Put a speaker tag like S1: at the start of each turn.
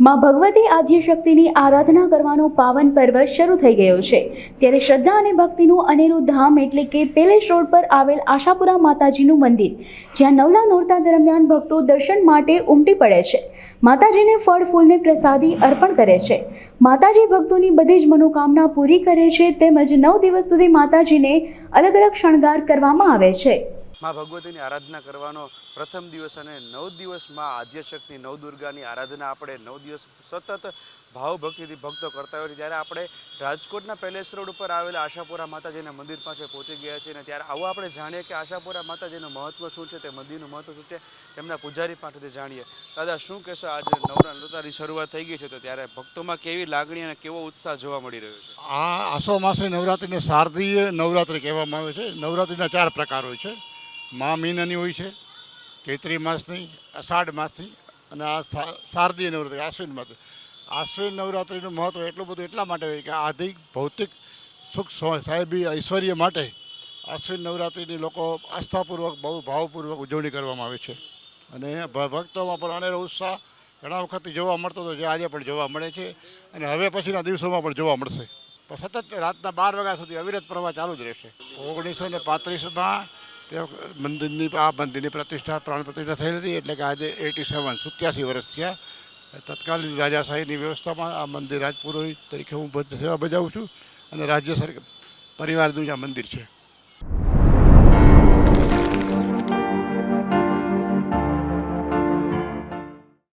S1: માં ભગવતી આદ્યશક્તિની આરાધના કરવાનો પાવન પર્વ શરૂ થઈ ગયો છે ત્યારે શ્રદ્ધા અને ભક્તિનું અનેરું ધામ એટલે કે પેલેસ રોડ પર આવેલ આશાપુરા માતાજીનું મંદિર, જ્યાં નવલા નોરતા દરમિયાન ભક્તો દર્શન માટે ઉમટી પડે છે. માતાજીને ફળ ફૂલને પ્રસાદી અર્પણ કરે છે. માતાજી ભક્તોની બધી જ મનોકામના પૂરી કરે છે. તેમજ 9 દિવસ સુધી માતાજીને અલગ અલગ શણગાર કરવામાં આવે છે.
S2: માં ભગવતીની આરાધના કરવાનો પ્રથમ દિવસ અને 9 દિવસ માં આદ્યશક્તિ નવદુર્ગાની આરાધના આપણે 9 દિવસ સતત ભાવ ભક્તિથી ભક્તો કરતા હોય. ત્યારે આપણે રાજકોટના પેલેસ રોડ ઉપર આવેલા આશાપુરા માતાજીના મંદિર પાસે પહોંચી ગયા છીએ અને ત્યારે આવો આપણે જાણીએ કે આશાપુરા માતાજીનું મહત્વ શું છે, તે મંદિરનું મહત્વ શું છે, તેમના પૂજારી પાસેથી જાણીએ. દાદા, શું કહેશો? આજે નવરાત્રિની શરૂઆત થઈ ગઈ છે, તો ત્યારે ભક્તોમાં કેવી લાગણી અને કેવો ઉત્સાહ જોવા મળી રહ્યો છે?
S3: આ આસો માસે નવરાત્રિને શારદીય નવરાત્રિ કહેવામાં આવે છે. નવરાત્રિના 4 પ્રકાર હોય છે. મા મહિનાની હોય છે, ચૈત્રી માસની, અષાઢ માસની અને આ શારદીય નવરાત્રિ આશ્વિન માસ. આશ્વિન નવરાત્રિનું મહત્ત્વ એટલું બધું એટલા માટે હોય કે આધિક ભૌતિક સુખ સાહેબી ઐશ્વર્ય માટે આશ્વિન નવરાત્રિની લોકો આસ્થાપૂર્વક બહુ ભાવપૂર્વક ઉજવણી કરવામાં આવે છે. અને ભક્તોમાં પણ અનેરો ઉત્સાહ ઘણા વખતથી જોવા મળતો હતો, જે આજે પણ જોવા મળે છે અને હવે પછીના દિવસોમાં પણ જોવા મળશે. સતત રાતના 12 વાગ્યા સુધી અવિરત પ્રવાહ ચાલુ જ રહેશે. 1935માં મંદિરની પ્રતિષ્ઠા, પ્રાણ પ્રતિષ્ઠા થઈ હતી, એટલે કે આજે 87 વર્ષ થયા. તત્કાલીન રાજાશાહીની વ્યવસ્થામાં આ મંદિર રાજપુરોહિત તરીકે હું સેવા બજાવું છું અને રાજ્ય સરકાર પરિવારનું આ મંદિર છે.